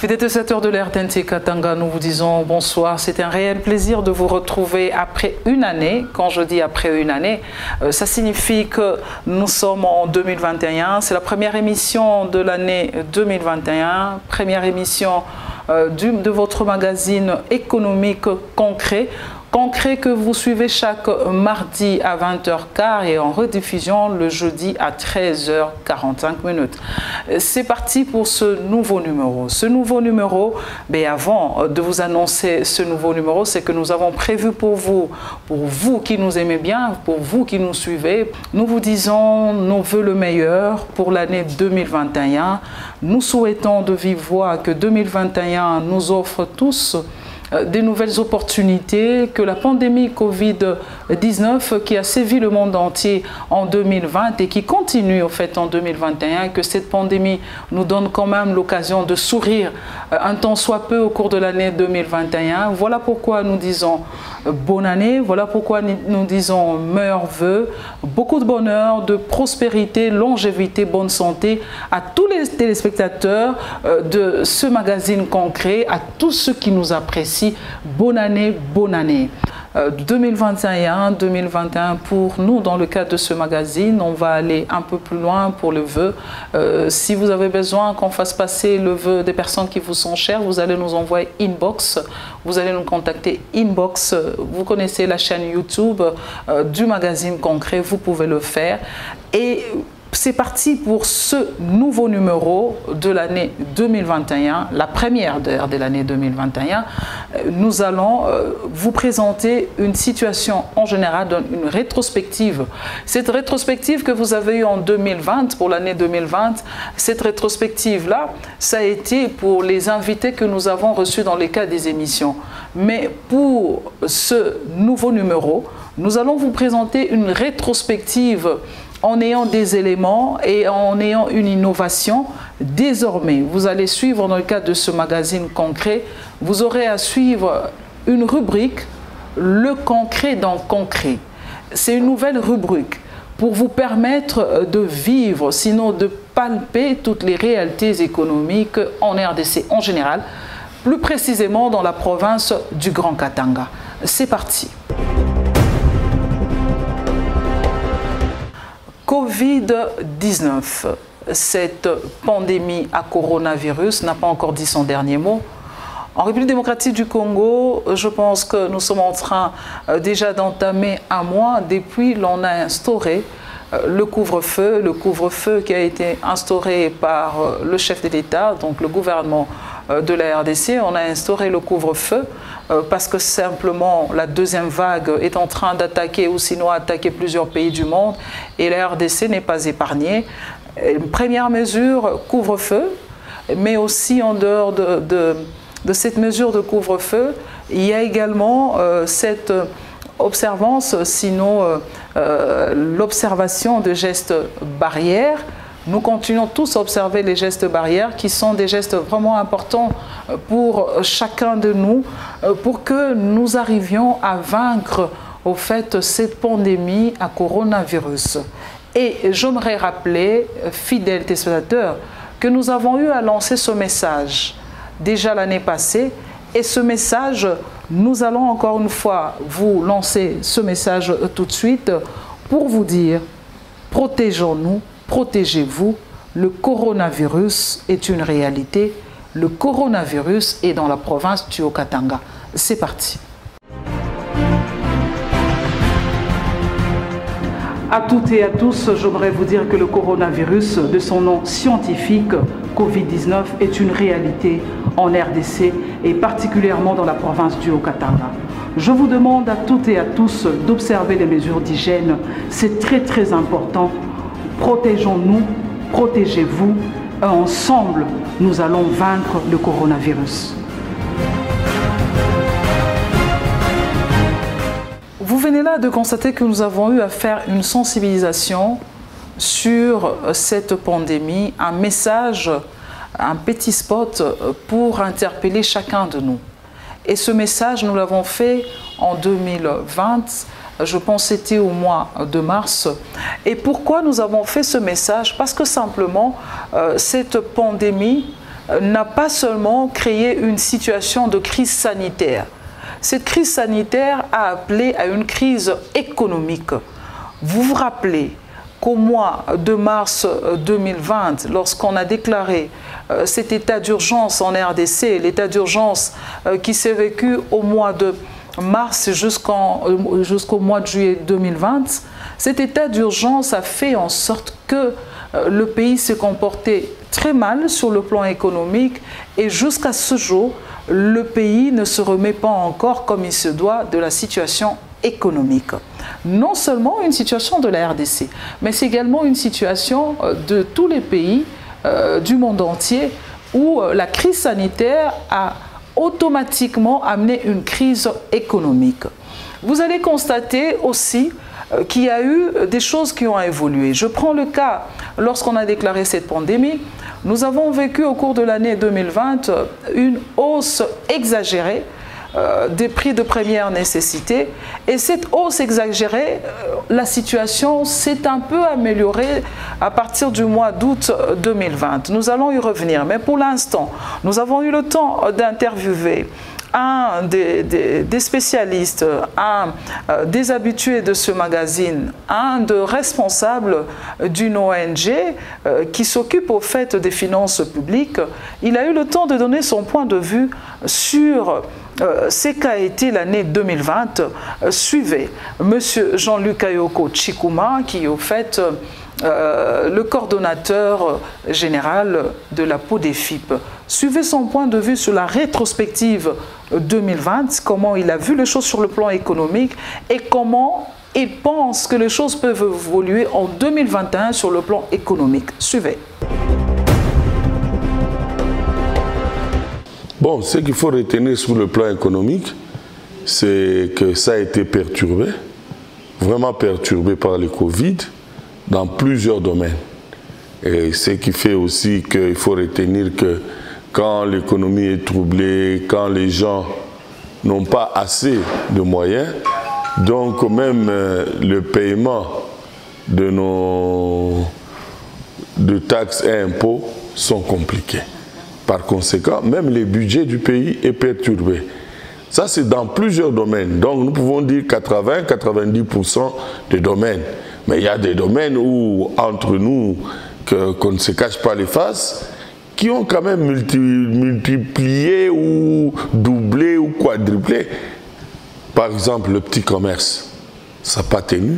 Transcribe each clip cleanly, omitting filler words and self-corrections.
Fidèles téléspectateurs de l'RTNT Katanga, nous vous disons bonsoir. C'est un réel plaisir de vous retrouver après une année. Quand je dis après une année, ça signifie que nous sommes en 2021. C'est la première émission de l'année 2021, première émission de votre magazine économique concret que vous suivez chaque mardi à 20h15 et en rediffusion le jeudi à 13h45. C'est parti pour ce nouveau numéro. Ce nouveau numéro, mais avant de vous annoncer ce nouveau numéro, c'est que nous avons prévu pour vous qui nous aimez bien, pour vous qui nous suivez, nous vous disons nos voeux le meilleur pour l'année 2021. Nous souhaitons de vive voix que 2021 nous offre tous des nouvelles opportunités, que la pandémie Covid-19 qui a sévi le monde entier en 2020 et qui continue au fait en 2021, que cette pandémie nous donne quand même l'occasion de sourire un temps soit peu au cours de l'année 2021. Voilà pourquoi nous disons bonne année, voilà pourquoi nous disons meilleurs vœux, beaucoup de bonheur, de prospérité, longévité, bonne santé à tous les téléspectateurs de ce magazine concret, à tous ceux qui nous apprécient. Bonne année, bonne année. 2021 pour nous, dans le cadre de ce magazine, on va aller un peu plus loin pour le vœu. Si vous avez besoin qu'on fasse passer le vœu des personnes qui vous sont chères, vous allez nous envoyer inbox, vous allez nous contacter inbox. Vous connaissez la chaîne YouTube du magazine concret, vous pouvez le faire. Et c'est parti pour ce nouveau numéro de l'année 2021, la première de l'année 2021. Nous allons vous présenter une situation en général, une rétrospective. Cette rétrospective que vous avez eue en 2020, pour l'année 2020, cette rétrospective-là, ça a été pour les invités que nous avons reçus dans les cas des émissions. Mais pour ce nouveau numéro, nous allons vous présenter une rétrospective en ayant des éléments et en ayant une innovation. Désormais, vous allez suivre dans le cadre de ce magazine concret, vous aurez à suivre une rubrique, le concret dans concret. C'est une nouvelle rubrique pour vous permettre de vivre, sinon de palper toutes les réalités économiques en RDC en général, plus précisément dans la province du Grand Katanga. C'est parti. Covid-19, cette pandémie à coronavirus n'a pas encore dit son dernier mot. En République démocratique du Congo, je pense que nous sommes en train déjà d'entamer un mois depuis l'on a instauré le couvre-feu qui a été instauré par le chef de l'État, donc le gouvernement de la RDC. On a instauré le couvre-feu parce que simplement la deuxième vague est en train d'attaquer ou sinon attaquer plusieurs pays du monde et la RDC n'est pas épargnée. Une première mesure, couvre-feu, mais aussi en dehors de cette mesure de couvre-feu, il y a également cette observance, sinon l'observation de gestes barrières. Nous continuons tous à observer les gestes barrières qui sont des gestes vraiment importants pour chacun de nous, pour que nous arrivions à vaincre au fait cette pandémie à coronavirus. Et j'aimerais rappeler, fidèles téléspectateurs, que nous avons eu à lancer ce message déjà l'année passée. Et ce message, nous allons encore une fois vous lancer ce message tout de suite pour vous dire, protégeons-nous, protégez-vous, le coronavirus est une réalité, le coronavirus est dans la province du Haut-Katanga. C'est parti. À toutes et à tous, j'aimerais vous dire que le coronavirus, de son nom scientifique, Covid-19, est une réalité en RDC et particulièrement dans la province du Haut-Katanga. Je vous demande à toutes et à tous d'observer les mesures d'hygiène. C'est très important. Protégeons-nous, protégez-vous. Ensemble, nous allons vaincre le coronavirus. Vous venez là de constater que nous avons eu à faire une sensibilisation sur cette pandémie, un message, un petit spot pour interpeller chacun de nous. Et ce message, nous l'avons fait en 2020, je pense que c'était au mois de mars. Et pourquoi nous avons fait ce message? Parce que simplement, cette pandémie n'a pas seulement créé une situation de crise sanitaire. Cette crise sanitaire a appelé à une crise économique. Vous vous rappelez qu'au mois de mars 2020, lorsqu'on a déclaré cet état d'urgence en RDC, l'état d'urgence qui s'est vécu au mois de mars jusqu'au mois de juillet 2020, cet état d'urgence a fait en sorte que le pays s'est comporté très mal sur le plan économique et jusqu'à ce jour, le pays ne se remet pas encore comme il se doit de la situation économique. Non seulement une situation de la RDC, mais c'est également une situation de tous les pays du monde entier où la crise sanitaire a automatiquement amené une crise économique. Vous allez constater aussi qu'il y a eu des choses qui ont évolué. Je prends le cas, lorsqu'on a déclaré cette pandémie, nous avons vécu au cours de l'année 2020 une hausse exagérée des prix de première nécessité. Et cette hausse exagérée, la situation s'est un peu améliorée à partir du mois d'août 2020. Nous allons y revenir. Mais pour l'instant, nous avons eu le temps d'interviewer un des spécialistes, un des habitués de ce magazine, un de responsables d'une ONG qui s'occupe au fait des finances publiques. Il a eu le temps de donner son point de vue sur ce qu'a été l'année 2020. Suivez M. Jean-Luc Ayoko Chikuma, qui est au fait le coordonnateur général de la PODEFIP. Suivez son point de vue sur la rétrospective 2020, comment il a vu les choses sur le plan économique et comment il pense que les choses peuvent évoluer en 2021 sur le plan économique. Suivez. Bon, ce qu'il faut retenir sur le plan économique, c'est que ça a été perturbé, vraiment perturbé par le Covid, dans plusieurs domaines. Et ce qui fait aussi qu'il faut retenir que quand l'économie est troublée, quand les gens n'ont pas assez de moyens, donc même le paiement de de taxes et impôts sont compliqués. Par conséquent, même le budget du pays est perturbé. Ça, c'est dans plusieurs domaines. Donc, nous pouvons dire 80-90% des domaines. Mais il y a des domaines où, entre nous, qu'on ne se cache pas les faces, qui ont quand même multiplié ou doublé ou quadruplé. Par exemple, le petit commerce, ça n'a pas tenu.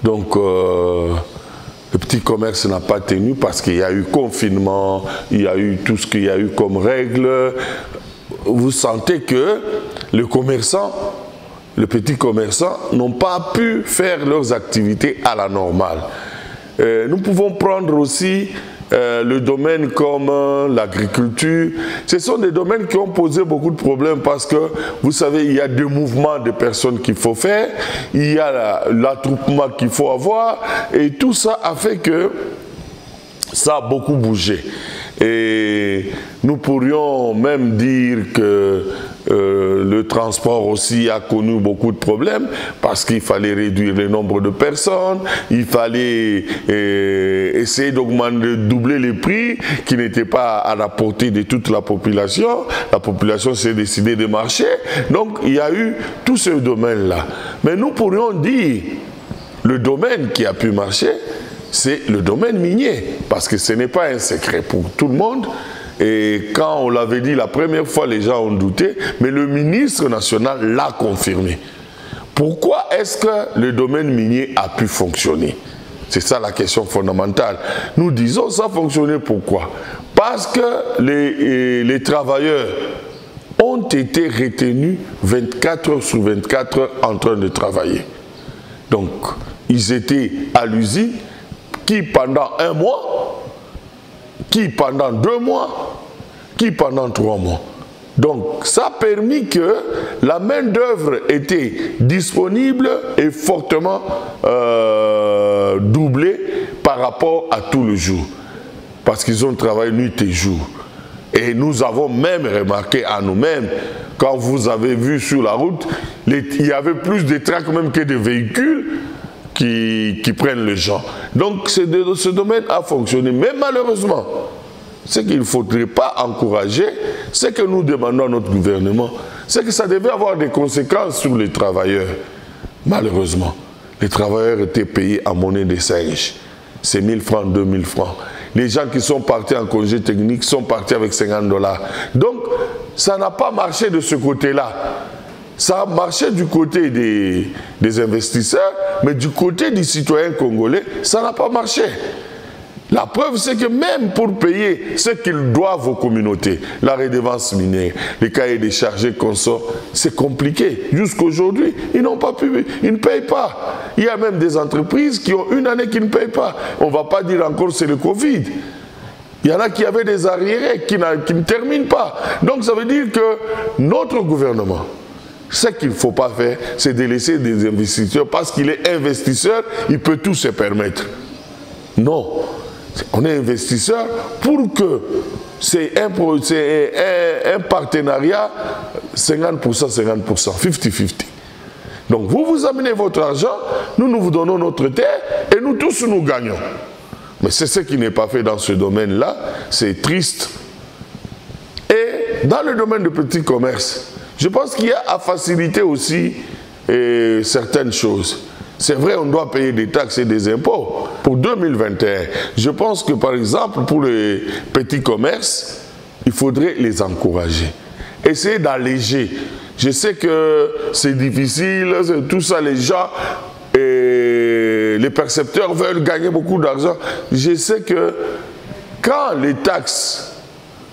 Donc, le petit commerce n'a pas tenu parce qu'il y a eu confinement, il y a eu tout ce qu'il y a eu comme règles. Vous sentez que les commerçants, les petits commerçants, n'ont pas pu faire leurs activités à la normale. Nous pouvons prendre aussi le domaine comme l'agriculture. Ce sont des domaines qui ont posé beaucoup de problèmes parce que, vous savez, il y a des mouvements de personnes qu'il faut faire, il y a l'attroupement qu'il faut avoir, et tout ça a fait que ça a beaucoup bougé. Et nous pourrions même dire que le transport aussi a connu beaucoup de problèmes parce qu'il fallait réduire le nombre de personnes, il fallait essayer d'augmenter, doubler les prix qui n'étaient pas à la portée de toute la population. La population s'est décidée de marcher. Donc il y a eu tout ce domaine-là. Mais nous pourrions dire le domaine qui a pu marcher, c'est le domaine minier, parce que ce n'est pas un secret pour tout le monde. Et quand on l'avait dit la première fois, les gens ont douté, mais le ministre national l'a confirmé. Pourquoi est-ce que le domaine minier a pu fonctionner? C'est ça la question fondamentale. Nous disons ça fonctionnait pourquoi? Parce que les travailleurs ont été retenus 24 heures sur 24 heures en train de travailler. Donc, ils étaient à l'usine, qui pendant 1 mois, qui pendant 2 mois, qui pendant 3 mois. Donc, ça a permis que la main-d'œuvre était disponible et fortement doublée par rapport à tout le jour. Parce qu'ils ont travaillé nuit et jour. Et nous avons même remarqué à nous-mêmes, quand vous avez vu sur la route, il y avait plus de tracts même que de véhicules qui prennent les gens. Donc ce domaine a fonctionné. Mais malheureusement, ce qu'il ne faudrait pas encourager, ce que nous demandons à notre gouvernement, c'est que ça devait avoir des conséquences sur les travailleurs. Malheureusement, les travailleurs étaient payés en monnaie de singe. C'est 1000 francs, 2000 francs. Les gens qui sont partis en congé technique sont partis avec 50 $. Donc, ça n'a pas marché de ce côté-là. Ça a marché du côté des investisseurs, mais du côté des citoyens congolais, ça n'a pas marché. La preuve, c'est que même pour payer ce qu'ils doivent aux communautés, la redevance minière, les cahiers des chargés consorts, c'est compliqué. Jusqu'aujourd'hui, ils n'ont pas pu, ils ne payent pas. Il y a même des entreprises qui ont une année qui ne payent pas. On ne va pas dire encore c'est le Covid. Il y en a qui avaient des arriérés qui ne terminent pas. Donc ça veut dire que notre gouvernement, ce qu'il ne faut pas faire, c'est de laisser des investisseurs, parce qu'il est investisseur, il peut tout se permettre. Non. On est investisseur pour que c'est un partenariat 50%, 50%, 50-50. Donc vous amenez votre argent, nous vous donnons notre terre et nous tous nous gagnons. Mais c'est ce qui n'est pas fait dans ce domaine-là, c'est triste. Et dans le domaine du petit commerce, je pense qu'il y a à faciliter aussi certaines choses. C'est vrai, on doit payer des taxes et des impôts. Pour 2021, je pense que par exemple, pour les petits commerces, il faudrait les encourager. Essayer d'alléger. Je sais que c'est difficile, tout ça, les gens, les percepteurs veulent gagner beaucoup d'argent. Je sais que quand les taxes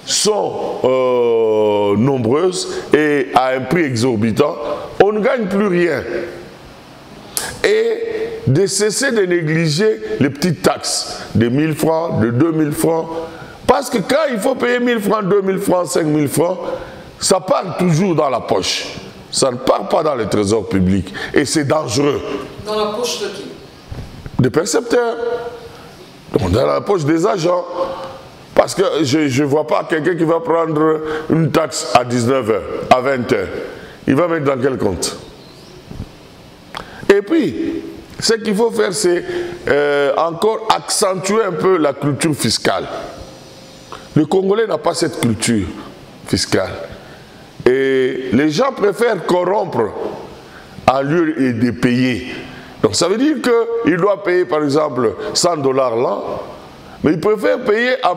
sont nombreuses et à un prix exorbitant, on ne gagne plus rien. Et de cesser de négliger les petites taxes de 1000 francs, de 2000 francs. Parce que quand il faut payer 1000 francs, 2000 francs, 5000 francs, ça part toujours dans la poche. Ça ne part pas dans le trésor public. Et c'est dangereux. Dans la poche de qui? Des percepteurs. Donc dans la poche des agents. Parce que je ne vois pas quelqu'un qui va prendre une taxe à 19 h, à 20 h. Il va mettre dans quel compte? Et puis, ce qu'il faut faire, c'est encore accentuer un peu la culture fiscale. Le Congolais n'a pas cette culture fiscale. Et les gens préfèrent corrompre en lieu de payer. Donc ça veut dire qu'il doit payer par exemple 100 $ là, mais il préfère payer en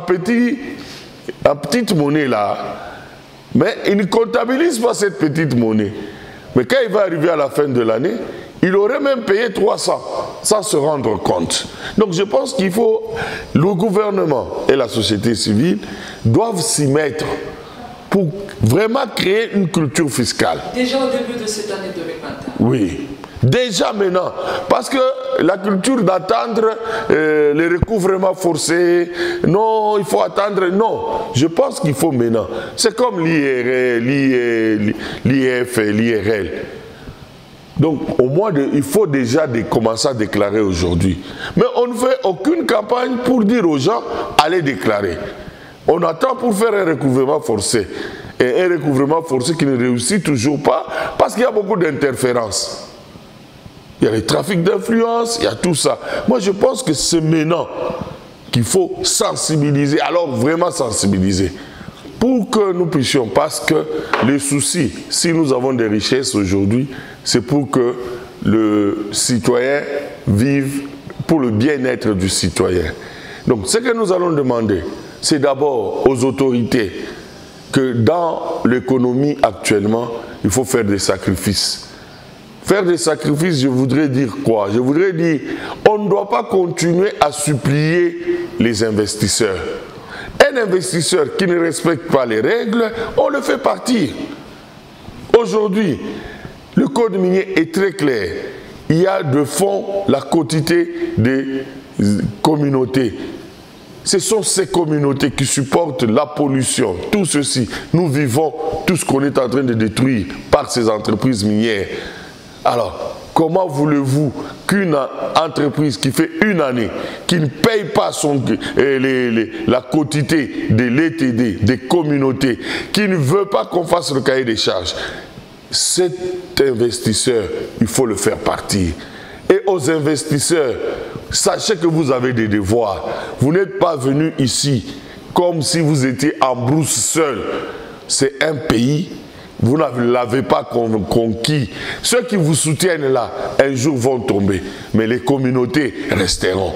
petite monnaie là. Mais il ne comptabilise pas cette petite monnaie. Mais quand il va arriver à la fin de l'année, il aurait même payé 300 sans se rendre compte. Donc je pense qu'il faut, le gouvernement et la société civile doivent s'y mettre pour vraiment créer une culture fiscale. Déjà au début de cette année 2021. Oui, déjà maintenant. Parce que la culture d'attendre les recouvrements forcés, non, il faut attendre, non. Je pense qu'il faut maintenant. C'est comme l'IRL, l'IF et l'IRL. Donc, au moins, il faut déjà commencer à déclarer aujourd'hui. Mais on ne fait aucune campagne pour dire aux gens, allez déclarer. On attend pour faire un recouvrement forcé. Et un recouvrement forcé qui ne réussit toujours pas parce qu'il y a beaucoup d'interférences. Il y a les trafics d'influence, il y a tout ça. Moi, je pense que c'est maintenant qu'il faut sensibiliser, alors vraiment sensibiliser, pour que nous puissions, parce que les soucis, si nous avons des richesses aujourd'hui, c'est pour que le citoyen vive, pour le bien-être du citoyen. Donc, ce que nous allons demander, c'est d'abord aux autorités que dans l'économie actuellement, il faut faire des sacrifices. Faire des sacrifices, je voudrais dire quoi? Je voudrais dire, on ne doit pas continuer à supplier les investisseurs. Un investisseur qui ne respecte pas les règles, on le fait partir. Aujourd'hui, le code minier est très clair. Il y a de fond la quotité des communautés. Ce sont ces communautés qui supportent la pollution, tout ceci. Nous vivons tout ce qu'on est en train de détruire par ces entreprises minières. Alors, comment voulez-vous qu'une entreprise qui fait une année, qui ne paye pas la quotité de l'ETD, des communautés, qui ne veut pas qu'on fasse le cahier des charges, cet investisseur, il faut le faire partir. Et aux investisseurs, sachez que vous avez des devoirs. Vous n'êtes pas venus ici comme si vous étiez en brousse seul. C'est un pays, vous ne l'avez pas conquis. Ceux qui vous soutiennent là, un jour vont tomber, mais les communautés resteront.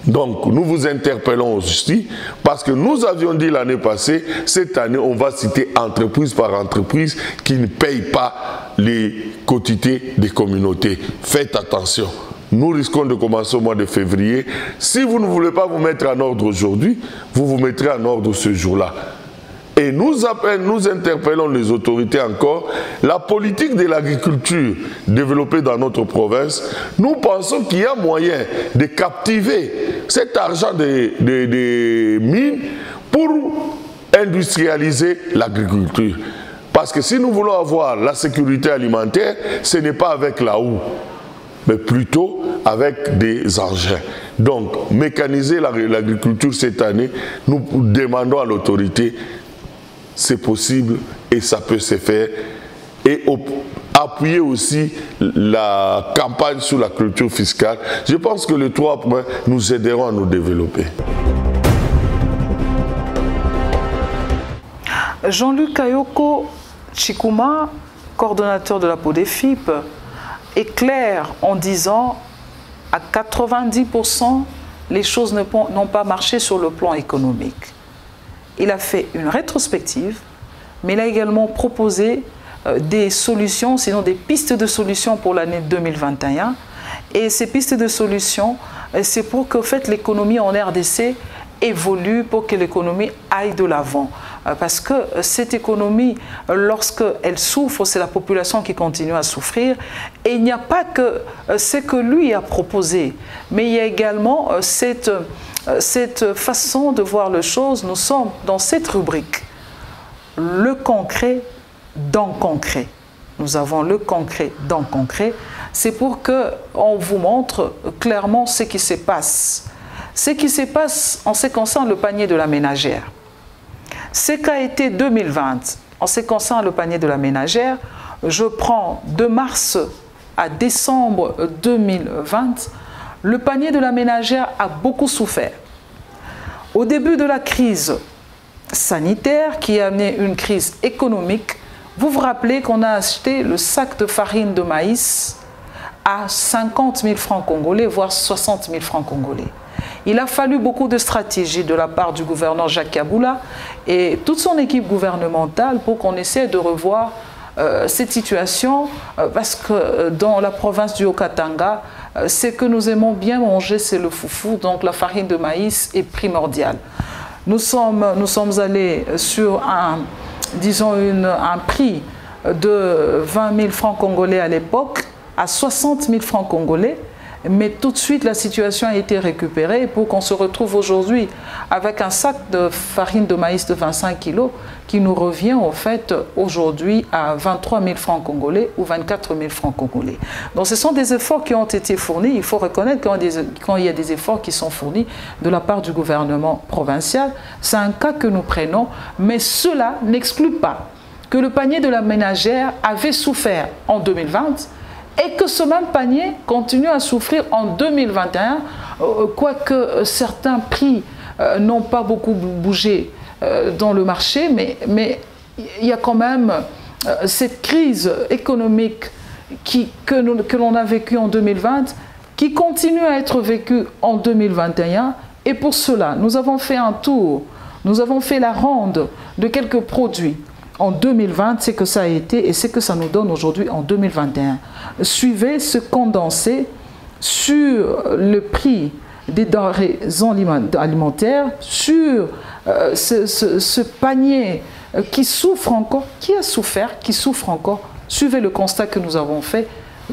Donc, nous vous interpellons aussi parce que nous avions dit l'année passée, cette année, on va citer entreprise par entreprise qui ne payent pas les quotités des communautés. Faites attention. Nous risquons de commencer au mois de février. Si vous ne voulez pas vous mettre en ordre aujourd'hui, vous vous mettrez en ordre ce jour-là. Et nous interpellons les autorités encore. La politique de l'agriculture développée dans notre province, nous pensons qu'il y a moyen de captiver cet argent des mines pour industrialiser l'agriculture. Parce que si nous voulons avoir la sécurité alimentaire, ce n'est pas avec la houe, mais plutôt avec des engins. Donc, mécaniser l'agriculture cette année, nous demandons à l'autorité, c'est possible et ça peut se faire. Et appuyer aussi la campagne sur la culture fiscale. Je pense que les 3 points nous aideront à nous développer. Jean-Luc Kayoko Chikuma, coordonnateur de la PODEFIP, est clair en disant à 90% les choses n'ont pas marché sur le plan économique. Il a fait une rétrospective, mais il a également proposé des solutions, sinon des pistes de solutions pour l'année 2021. Et ces pistes de solutions, c'est pour que l'économie en RDC évolue, pour que l'économie aille de l'avant. Parce que cette économie, lorsqu'elle souffre, c'est la population qui continue à souffrir. Et il n'y a pas que ce que lui a proposé, mais il y a également cette façon de voir les choses. Nous sommes dans cette rubrique, le concret dans le concret. Nous avons le concret dans le concret. C'est pour qu'on vous montre clairement ce qui se passe. Ce qui se passe en ce qui concerne le panier de la ménagère. Ce qu'a été 2020 en ce qui concerne le panier de la ménagère, je prends de mars à décembre 2020, le panier de la ménagère a beaucoup souffert. Au début de la crise sanitaire qui a amené une crise économique, vous vous rappelez qu'on a acheté le sac de farine de maïs à 50 000 francs congolais, voire 60 000 francs congolais. Il a fallu beaucoup de stratégies de la part du gouverneur Jacques Kaboula et toute son équipe gouvernementale pour qu'on essaie de revoir cette situation parce que dans la province du Haut-Katanga, ce que nous aimons bien manger, c'est le foufou, donc la farine de maïs est primordiale. Nous sommes allés sur un prix de 20 000 francs congolais à l'époque, à 60 000 francs congolais, mais tout de suite la situation a été récupérée pour qu'on se retrouve aujourd'hui avec un sac de farine de maïs de 25 kg qui nous revient en fait aujourd'hui à 23 000 francs congolais ou 24 000 francs congolais. Donc ce sont des efforts qui ont été fournis. Il faut reconnaître quand il y a des efforts qui sont fournis de la part du gouvernement provincial. C'est un cas que nous prenons, mais cela n'exclut pas que le panier de la ménagère avait souffert en 2020 et que ce même panier continue à souffrir en 2021, quoique certains prix n'ont pas beaucoup bougé dans le marché, mais il y a quand même cette crise économique que l'on a vécue en 2020, qui continue à être vécue en 2021, et pour cela, nous avons fait un tour, nous avons fait la ronde de quelques produits. En 2020, c'est que ça a été et c'est que ça nous donne aujourd'hui en 2021. Suivez ce condensé sur le prix des denrées alimentaires, sur ce panier qui souffre encore, qui a souffert, qui souffre encore. Suivez le constat que nous avons fait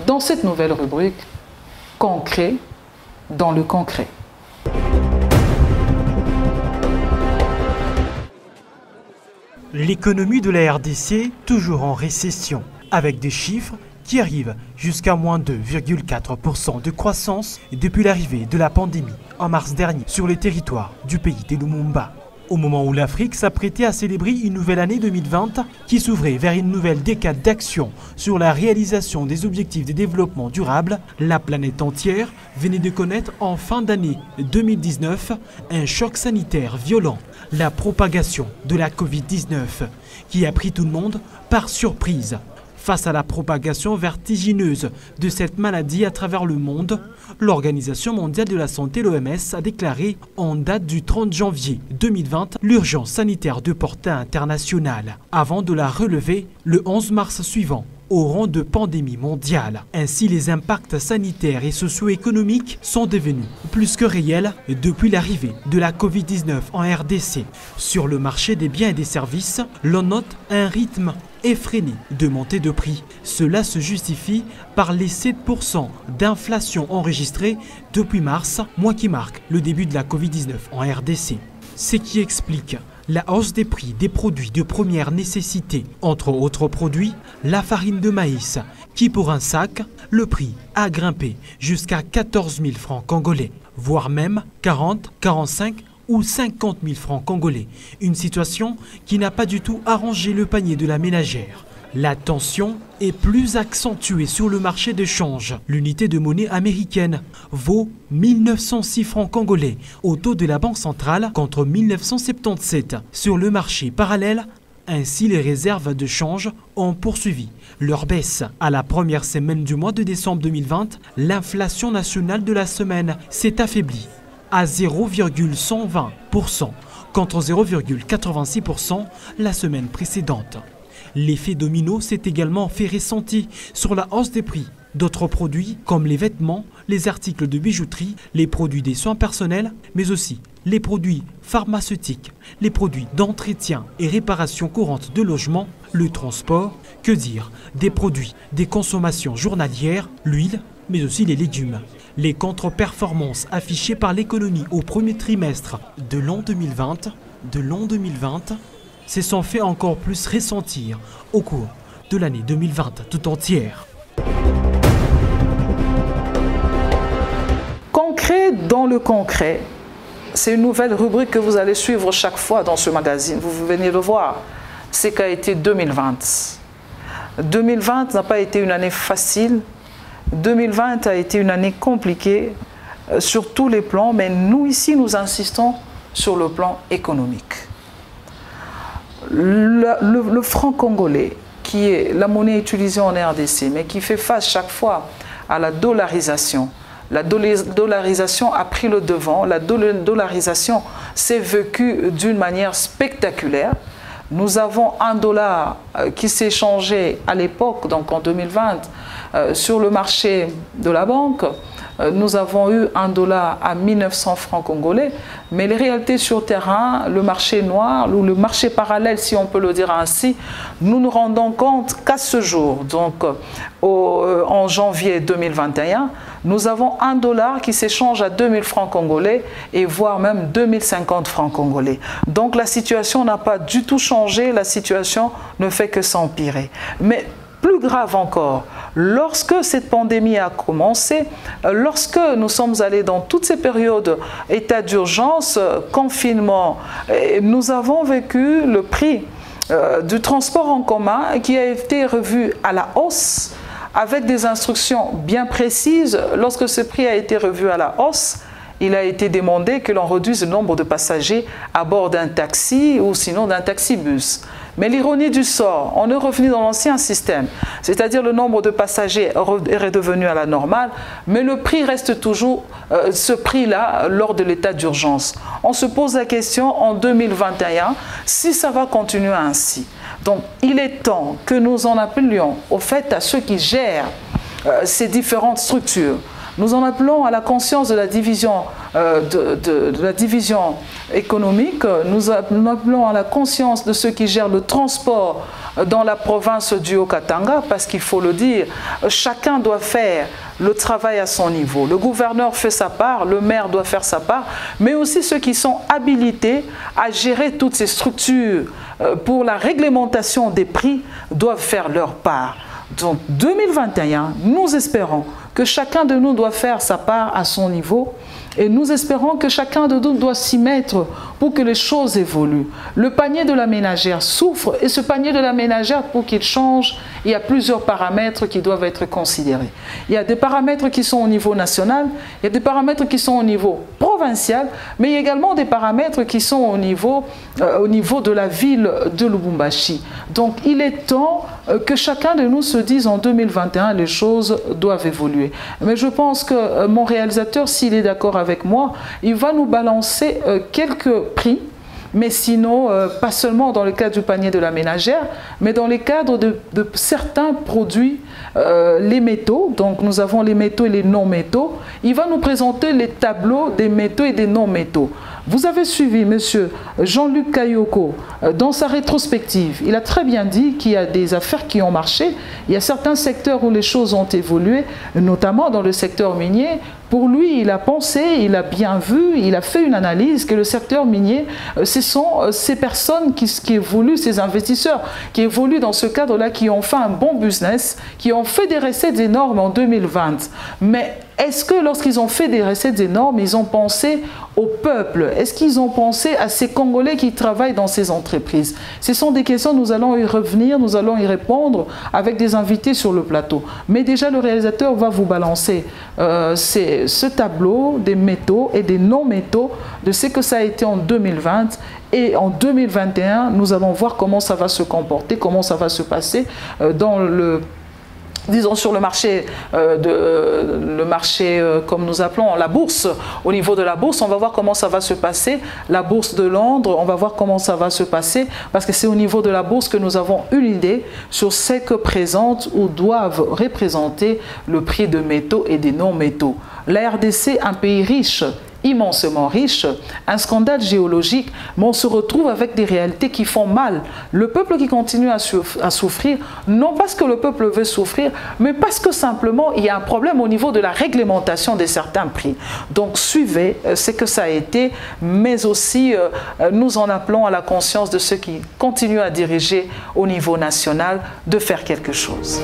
dans cette nouvelle rubrique « Concret dans le concret ». L'économie de la RDC toujours en récession, avec des chiffres qui arrivent jusqu'à moins 2,4% de croissance depuis l'arrivée de la pandémie en mars dernier sur le territoire du pays des Lumumba. Au moment où l'Afrique s'apprêtait à célébrer une nouvelle année 2020 qui s'ouvrait vers une nouvelle décade d'action sur la réalisation des objectifs de développement durable, la planète entière venait de connaître en fin d'année 2019 un choc sanitaire violent, la propagation de la Covid-19 qui a pris tout le monde par surprise. Face à la propagation vertigineuse de cette maladie à travers le monde, l'Organisation mondiale de la santé, l'OMS, a déclaré en date du 30 janvier 2020 l'urgence sanitaire de portée internationale, avant de la relever le 11 mars suivant au rang de pandémie mondiale. Ainsi, les impacts sanitaires et socio-économiques sont devenus plus que réels depuis l'arrivée de la Covid-19 en RDC. Sur le marché des biens et des services, l'on note un rythme effréné de montée de prix. Cela se justifie par les 7% d'inflation enregistrés depuis mars, mois qui marque le début de la Covid-19 en RDC. Ce qui explique la hausse des prix des produits de première nécessité. Entre autres produits, la farine de maïs, qui pour un sac, le prix a grimpé jusqu'à 14 000 francs congolais, voire même 40, 45 ou 50 000 francs congolais. Une situation qui n'a pas du tout arrangé le panier de la ménagère. La tension est plus accentuée sur le marché de change. L'unité de monnaie américaine vaut 1906 francs congolais au taux de la Banque centrale contre 1977. Sur le marché parallèle, ainsi les réserves de change ont poursuivi leur baisse. À la première semaine du mois de décembre 2020, l'inflation nationale de la semaine s'est affaiblie à 0,120% contre 0,86% la semaine précédente. L'effet domino s'est également fait ressentir sur la hausse des prix d'autres produits comme les vêtements, les articles de bijouterie, les produits des soins personnels, mais aussi les produits pharmaceutiques, les produits d'entretien et réparation courante de logement, le transport, que dire des produits des consommations journalières, l'huile, mais aussi les légumes. Les contre-performances affichées par l'économie au premier trimestre de l'an 2020 se sont fait encore plus ressentir au cours de l'année 2020 tout entière. Concret dans le concret, c'est une nouvelle rubrique que vous allez suivre chaque fois dans ce magazine. Vous venez de voir ce qu'a été 2020. 2020 n'a pas été une année facile. 2020 a été une année compliquée sur tous les plans, mais nous ici, nous insistons sur le plan économique. Le franc congolais, qui est la monnaie utilisée en RDC, mais qui fait face chaque fois à la dollarisation. La dollarisation a pris le devant, la dollarisation s'est vécue d'une manière spectaculaire. Nous avons un dollar qui s'est changé à l'époque, donc en 2020, sur le marché de la banque. Nous avons eu un dollar à 1900 francs congolais, mais les réalités sur terrain, le marché noir ou le marché parallèle, si on peut le dire ainsi, nous nous rendons compte qu'à ce jour, donc en janvier 2021, nous avons un dollar qui s'échange à 2000 francs congolais et voire même 2050 francs congolais. Donc la situation n'a pas du tout changé, la situation ne fait que s'empirer. Mais plus grave encore, lorsque cette pandémie a commencé, lorsque nous sommes allés dans toutes ces périodes, état d'urgence, confinement, nous avons vécu le prix du transport en commun qui a été revu à la hausse avec des instructions bien précises. Lorsque ce prix a été revu à la hausse, il a été demandé que l'on réduise le nombre de passagers à bord d'un taxi ou sinon d'un taxi-bus. Mais l'ironie du sort, on est revenu dans l'ancien système, c'est-à-dire le nombre de passagers est redevenu à la normale, mais le prix reste toujours ce prix-là lors de l'état d'urgence. On se pose la question en 2021 si ça va continuer ainsi. Donc il est temps que nous en appelions au fait à ceux qui gèrent ces différentes structures. Nous en appelons à la conscience de la division, économique. Nous appelons à la conscience de ceux qui gèrent le transport dans la province du Haut-Katanga, parce qu'il faut le dire, chacun doit faire le travail à son niveau. Le gouverneur fait sa part, le maire doit faire sa part, mais aussi ceux qui sont habilités à gérer toutes ces structures pour la réglementation des prix doivent faire leur part. Donc 2021, nous espérons que chacun de nous doit faire sa part à son niveau et nous espérons que chacun de nous doit s'y mettre pour que les choses évoluent. Le panier de la ménagère souffre et ce panier de la ménagère, pour qu'il change, il y a plusieurs paramètres qui doivent être considérés. Il y a des paramètres qui sont au niveau national, il y a des paramètres qui sont au niveau provincial, mais il y a également des paramètres qui sont au niveau de la ville de Lubumbashi. Donc il est temps que chacun de nous se dise en 2021, les choses doivent évoluer. Mais je pense que mon réalisateur, s'il est d'accord avec moi, il va nous balancer quelques prix, mais sinon, pas seulement dans le cadre du panier de la ménagère, mais dans le cadre de certains produits, les métaux. Donc nous avons les métaux et les non-métaux. Il va nous présenter les tableaux des métaux et des non-métaux. Vous avez suivi M. Jean-Luc Kayoko dans sa rétrospective. Il a très bien dit qu'il y a des affaires qui ont marché. Il y a certains secteurs où les choses ont évolué, notamment dans le secteur minier. Pour lui, il a pensé, il a bien vu, il a fait une analyse que le secteur minier, ce sont ces personnes qui évoluent, ces investisseurs qui évoluent dans ce cadre-là, qui ont fait un bon business, qui ont fait des recettes énormes en 2020. Mais est-ce que lorsqu'ils ont fait des recettes énormes, ils ont pensé au peuple? Est-ce qu'ils ont pensé à ces Congolais qui travaillent dans ces entreprises? Ce sont des questions, nous allons y revenir, nous allons y répondre avec des invités sur le plateau. Mais déjà, le réalisateur va vous balancer ce tableau des métaux et des non-métaux, de ce que ça a été en 2020. Et en 2021, nous allons voir comment ça va se comporter, comment ça va se passer dans le... disons sur le marché, comme nous appelons la bourse. Au niveau de la bourse, on va voir comment ça va se passer. La bourse de Londres, on va voir comment ça va se passer, parce que c'est au niveau de la bourse que nous avons une idée sur ce que présentent ou doivent représenter le prix de métaux et des non-métaux. La RDC, un pays riche, immensément riche, un scandale géologique, mais on se retrouve avec des réalités qui font mal. Le peuple qui continue à souffrir, non parce que le peuple veut souffrir, mais parce que simplement il y a un problème au niveau de la réglementation de certains prix. Donc suivez ce que ça a été, mais aussi nous en appelons à la conscience de ceux qui continuent à diriger au niveau national de faire quelque chose.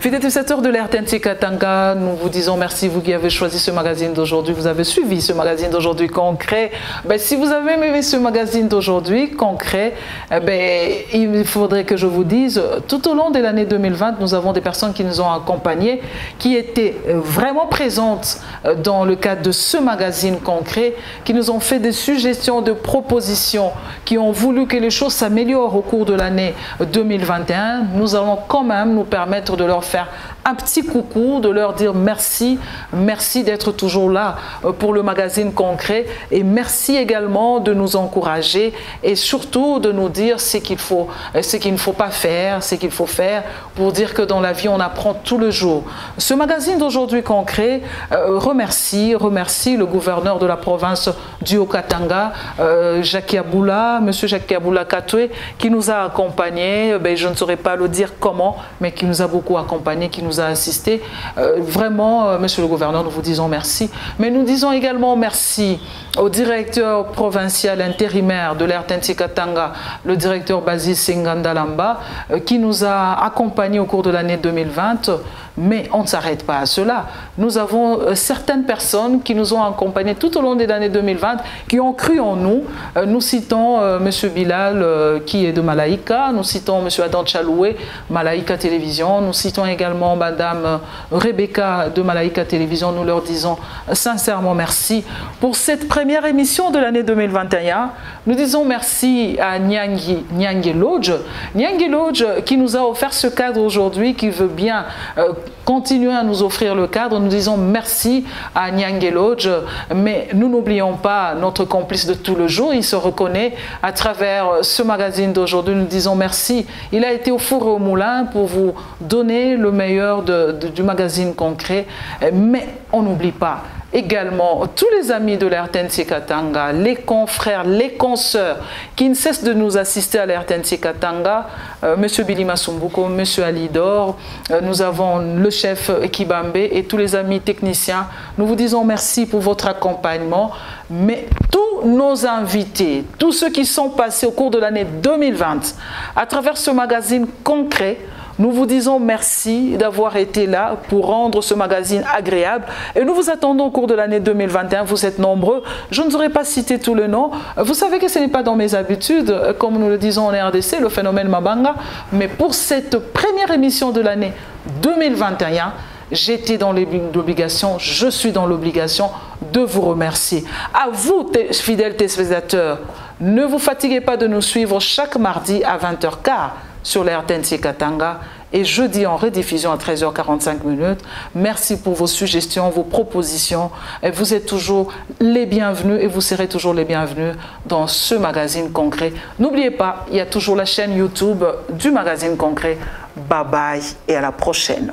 Fidèles téléspectateurs de l'RTNC Katanga, nous vous disons merci, vous qui avez choisi ce magazine d'aujourd'hui, vous avez suivi ce magazine d'aujourd'hui concret. Si vous avez aimé ce magazine d'aujourd'hui concret, il faudrait que je vous dise, tout au long de l'année 2020, nous avons des personnes qui nous ont accompagnés, qui étaient vraiment présentes dans le cadre de ce magazine concret, qui nous ont fait des suggestions, de propositions, qui ont voulu que les choses s'améliorent au cours de l'année 2021. Nous allons quand même nous permettre de leur faire un petit coucou, de leur dire merci, merci d'être toujours là pour le magazine concret et merci également de nous encourager et surtout de nous dire ce qu'il ne faut pas faire, ce qu'il faut faire pour dire que dans la vie on apprend tout le jour. Ce magazine d'aujourd'hui concret remercie le gouverneur de la province du Haut-Katanga, Jacques Yaboula, monsieur Jacques Yaboula Katoué, qui nous a accompagnés, je ne saurais pas le dire comment, mais qui nous a beaucoup accompagnés, qui nous a assisté. Vraiment, monsieur le gouverneur, nous vous disons merci. Mais nous disons également merci au directeur provincial intérimaire de l'RTNC Katanga, le directeur Basil Singandalamba, qui nous a accompagnés au cours de l'année 2020. Mais on ne s'arrête pas à cela. Nous avons certaines personnes qui nous ont accompagnés tout au long de l'année 2020, qui ont cru en nous. Nous citons M. Bilal, qui est de Malaïka. Nous citons M. Adam Chaloué, Malaïka Télévision. Nous citons également Mme Rebecca de Malaïka Télévision. Nous leur disons sincèrement merci pour cette première émission de l'année 2021. Nous disons merci à Nyangi Lodge. Nyangi Lodge qui nous a offert ce cadre aujourd'hui, qui veut bien continuer à nous offrir le cadre. Nous disons merci à Nyangi Lodge, mais nous n'oublions pas notre complice de tout le jour. Il se reconnaît à travers ce magazine d'aujourd'hui. Nous disons merci. Il a été au four et au moulin pour vous donner le meilleur du magazine concret, mais on n'oublie pas. également tous les amis de l'RTNC Katanga, les confrères, les consoeurs qui ne cessent de nous assister à l'RTNC Katanga, Monsieur Bilima Sumbuko, Monsieur Alidor, nous avons le chef Kibambe et tous les amis techniciens. Nous vous disons merci pour votre accompagnement, mais tous nos invités, tous ceux qui sont passés au cours de l'année 2020 à travers ce magazine concret, nous vous disons merci d'avoir été là pour rendre ce magazine agréable et nous vous attendons au cours de l'année 2021. Vous êtes nombreux. Je ne saurais pas citer tous les noms. Vous savez que ce n'est pas dans mes habitudes, comme nous le disons en RDC, le phénomène Mabanga. Mais pour cette première émission de l'année 2021, j'étais dans l'obligation, je suis dans l'obligation de vous remercier. À vous, fidèles téléspectateurs, ne vous fatiguez pas de nous suivre chaque mardi à 20h15 sur la RTNC Katanga et jeudi en rediffusion à 13h45. Merci pour vos suggestions, vos propositions. Et vous êtes toujours les bienvenus et vous serez toujours les bienvenus dans ce magazine concret. N'oubliez pas, il y a toujours la chaîne YouTube du magazine concret. Bye bye et à la prochaine.